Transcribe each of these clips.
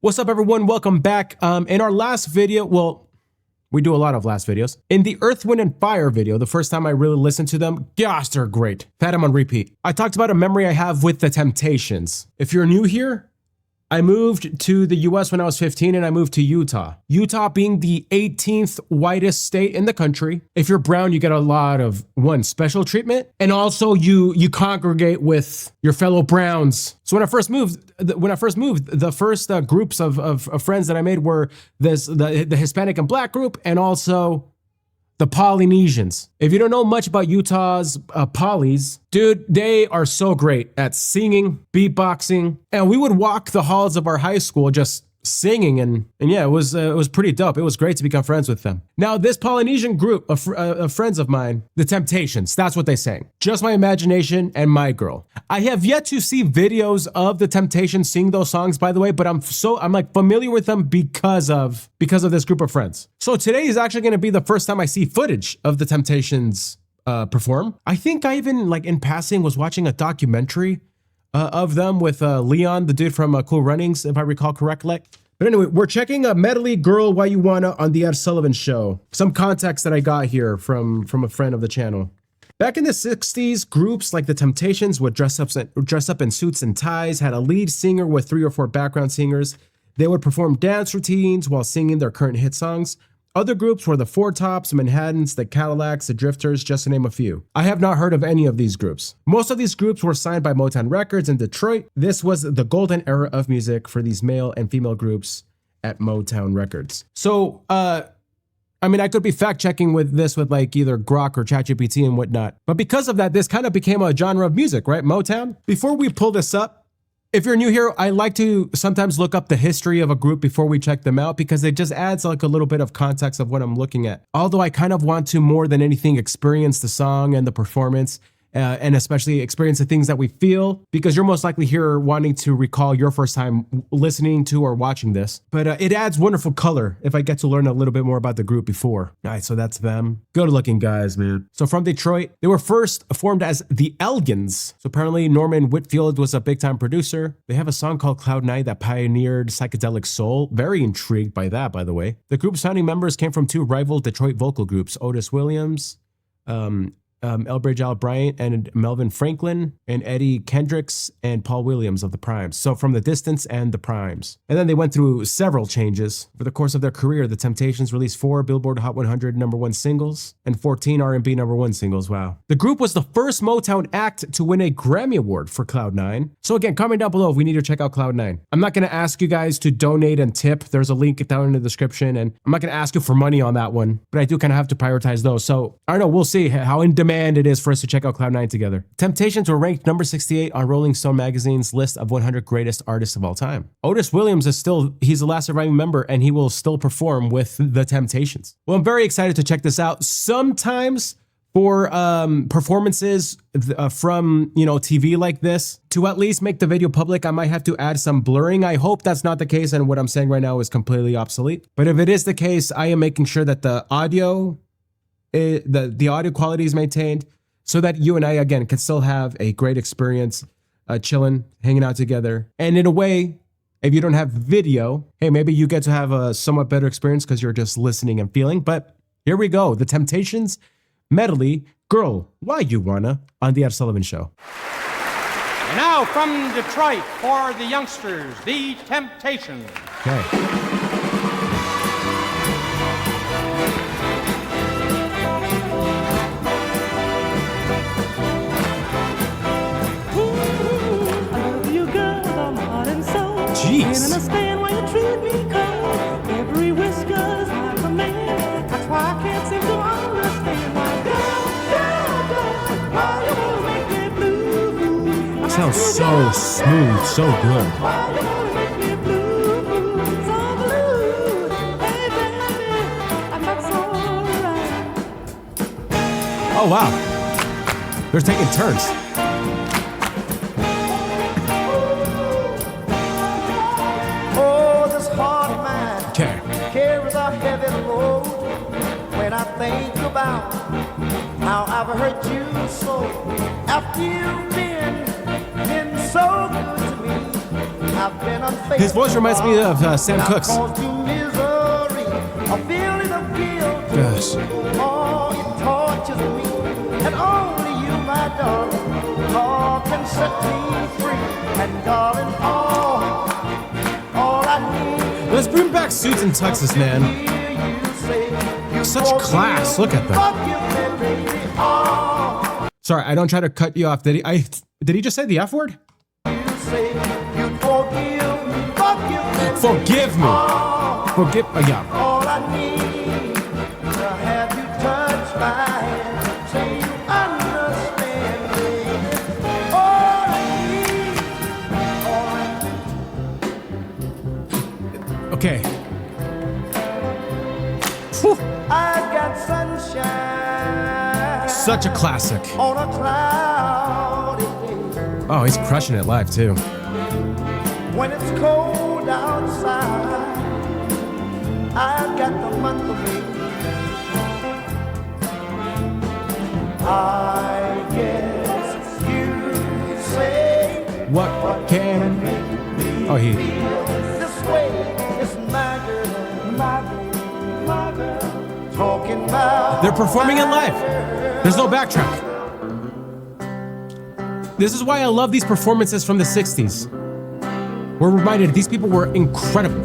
What's up, everyone? Welcome back. In our last video, well, we do a lot of last videos. In the Earth, Wind, and Fire video, the first time I really listened to them, gosh, they're great. Had them on repeat. I talked about a memory I have with the Temptations. If you're new here, I moved to the US when I was 15 and I moved to Utah. Utah being the 18th whitest state in the country. If you're brown, you get a lot of, one, special treatment, and also you congregate with your fellow browns. So when I first moved, the first groups of friends that I made were the Hispanic and Black group, and also the Polynesians. If you don't know much about Utah's polys, dude, they are so great at singing, beatboxing, and we would walk the halls of our high school just singing, and yeah, it was pretty dope. It was great to become friends with them. Now, this Polynesian group of friends of mine, the Temptations, that's what they sang. Just my imagination and my girl. I have yet to see videos of the Temptations sing those songs, by the way, but I'm like familiar with them because of this group of friends. So today is actually going to be the first time I see footage of the Temptations perform. I think I even, like, in passing, was watching a documentary of them with Leon, the dude from Cool Runnings, if I recall correctly. But anyway, we're checking a Medley Girl Why You Wanna on the Ed Sullivan Show. Some context that I got here from a friend of the channel. Back in the 60s, groups like the Temptations would dress up in suits and ties, had a lead singer with 3 or 4 background singers. They would perform dance routines while singing their current hit songs. Other groups were the Four Tops, the Manhattans, the Cadillacs, the Drifters, just to name a few. I have not heard of any of these groups. Most of these groups were signed by Motown Records in Detroit. This was the golden era of music for these male and female groups at Motown Records. So, I mean, I could be fact checking with like either Grok or ChatGPT and whatnot. But because of that, this kind of became a genre of music, right? Motown. Before we pull this up, if you're new here, I like to sometimes look up the history of a group before we check them out because it just adds like a little bit of context of what I'm looking at. Although I kind of want to, more than anything, experience the song and the performance, and especially experience the things that we feel, because you're most likely here wanting to recall your first time listening to or watching this. But it adds wonderful color if I get to learn a little bit more about the group before. All right, so that's them. Good looking guys, man. So from Detroit, they were first formed as the Elgins. So apparently Norman Whitfield was a big time producer. They have a song called Cloud 9 that pioneered psychedelic soul. Very intrigued by that, by the way. The group's founding members came from 2 rival Detroit vocal groups, Otis Williams, Elbridge Al Bryant, and Melvin Franklin, and Eddie Kendricks, and Paul Williams of the Primes. So from the Distance and the Primes. And then they went through several changes. Over the course of their career, the Temptations released 4 Billboard Hot 100 #1 singles and 14 R&B #1 singles. Wow. The group was the first Motown act to win a Grammy Award for Cloud 9. So again, comment down below if we need to check out Cloud 9. I'm not going to ask you guys to donate and tip. There's a link down in the description, and I'm not going to ask you for money on that one, but I do kind of have to prioritize those. So I don't know, we'll see how in demand it is for us to check out Cloud 9 together. Temptations were ranked number 68 on Rolling Stone magazine's list of 100 greatest artists of all time. Otis Williams he's the last surviving member, and he will still perform with the Temptations. Well, I'm very excited to check this out. Sometimes for performances from, TV like this, to at least make the video public, I might have to add some blurring. I hope that's not the case, and what I'm saying right now is completely obsolete. But if it is the case, I am making sure that the audio quality is maintained so that you and I, again, can still have a great experience chilling, hanging out together. And in a way, if you don't have video, hey, maybe you get to have a somewhat better experience because you're just listening and feeling. But here we go. The Temptations medley, Girl, Why You Wanna, on the Ed Sullivan Show. And now from Detroit for the youngsters, the Temptations. Okay. Jeez. Understand why you treat me cold. Every whisker's like a man. That's why I can't seem to understand why, why you wanna make me blue. That sounds so smooth, so good. Why you wanna make me blue, so blue. Hey baby, I'm not so right. Oh wow, they're taking turns. Carries a heavy load. When I think about how I've hurt you so, after you've been so good to me, I've been unfaithful. His voice reminds me of Sam I've Cooke's. caused you misery, a feeling of guilt. Gosh. Oh, it tortures me, and only you, my darling, oh, can set me free. And darling, all I need. Let's bring back suits and tuxes, man. Such class. Look at them. Sorry, I don't try to cut you off. Did he just say the F word? Forgive me. Forgive. Yeah. All I need to have you touch my hand, say you understand me. All I need. Okay. Whew. I got sunshine. Such a classic. On a cloudy day. Oh, he's crushing it live too. When it's cold outside, I've got the month of May. I guess you say What can? Oh, he. this way. It's my girl, my girl, my girl. Talking about. They're performing it live. There's no backtrack. This is why I love these performances from the 60s. We're reminded these people were incredible.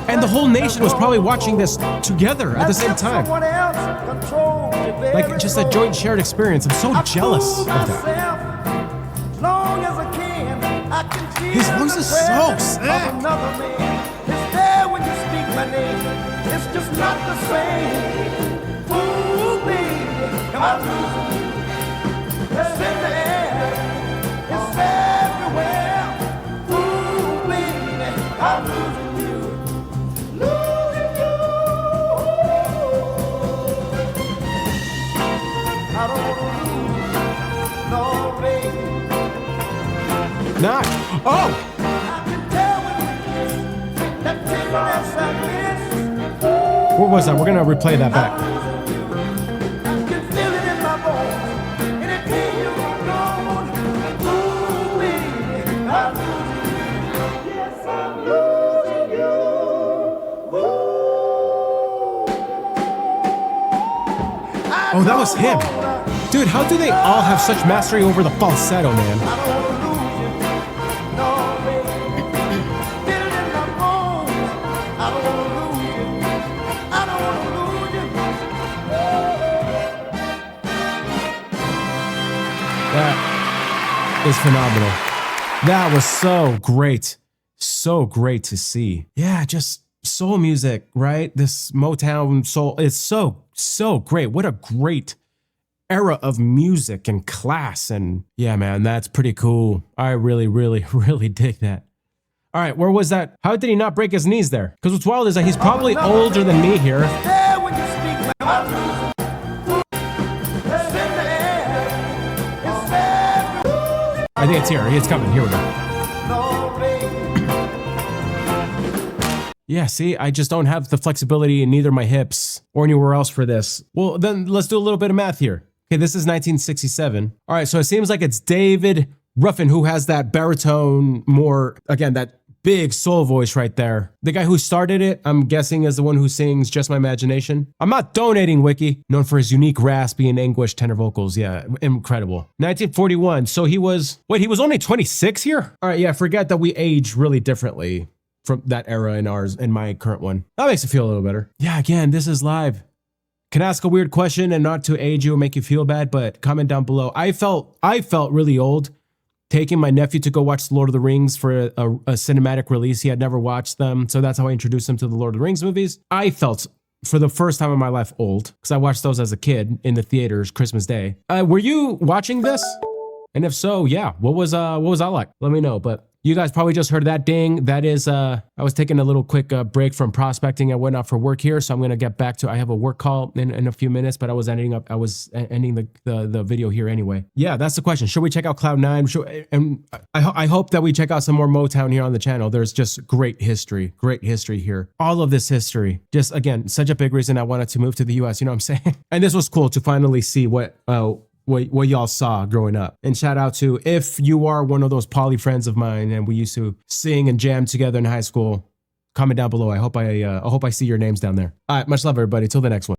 And the whole nation was probably watching this together at the same time. Like just a joint shared experience. I'm so jealous of that. His voice is so sick. It's just not the same. Ooh, baby, am I losing you? It's in the air. It's everywhere. Ooh, baby, I'm losing you. Losing you. I don't want to lose you. No, baby. Not. Oh! I can tell when we kiss that tenderness I miss. What was that? We're gonna replay that back. I can feel it in my bones. Anything you are gone. Ooh, baby, I'm losing you. Yes, I'm losing you. Ooh. Oh, that was him. Dude, how do they all have such mastery over the falsetto, man? I don't want to lose you. No, baby. Feel it in my bones. I don't want to lose you. I don't want to lose you. That is phenomenal. That was so great. So great to see. Yeah, just soul music, right? This Motown soul. It's so great. What a great era of music and class. And yeah, man, that's pretty cool. I really, really, really dig that. All right, where was that? How did he not break his knees there? Because what's wild is that he's probably older than me here. There when you speak, I'm losing. It's in the air. It's there. I think it's here. It's coming. Here we go. No, baby. Yeah, see, I just don't have the flexibility in neither my hips or anywhere else for this. Well, then let's do a little bit of math here. Okay, this is 1967. All right, so it seems like it's David Ruffin who has that baritone, more, again, that big soul voice right there. The guy who started it, I'm guessing, is the one who sings Just My Imagination. I'm not donating, Wiki. Known for his unique raspy and anguished tenor vocals. Yeah, incredible. 1941, so he was only 26 here? All right, yeah, forget that we age really differently from that era in my current one. That makes it feel a little better. Yeah, again, this is live. Can I ask a weird question and not to age you or make you feel bad, but comment down below. I felt really old taking my nephew to go watch The Lord of the Rings for a cinematic release. He had never watched them, so that's how I introduced him to the Lord of the Rings movies. I felt, for the first time in my life, old, because I watched those as a kid in the theaters Christmas Day. Were you watching this? And if so, yeah, what was I like? Let me know. But you guys probably just heard that ding. That is, I was taking a little quick break from prospecting and whatnot for work here, so I'm gonna get back to. I have a work call in a few minutes, but I was ending the video here anyway. Yeah, that's the question. Should we check out Cloud9? And I hope that we check out some more Motown here on the channel. There's just great history here. All of this history. Just again, such a big reason I wanted to move to the US. You know what I'm saying? And this was cool to finally see what what y'all saw growing up. And shout out to if you are one of those poly friends of mine and we used to sing and jam together in high school. Comment down below. I hope I see your names down there. All right, much love, everybody. Till the next one.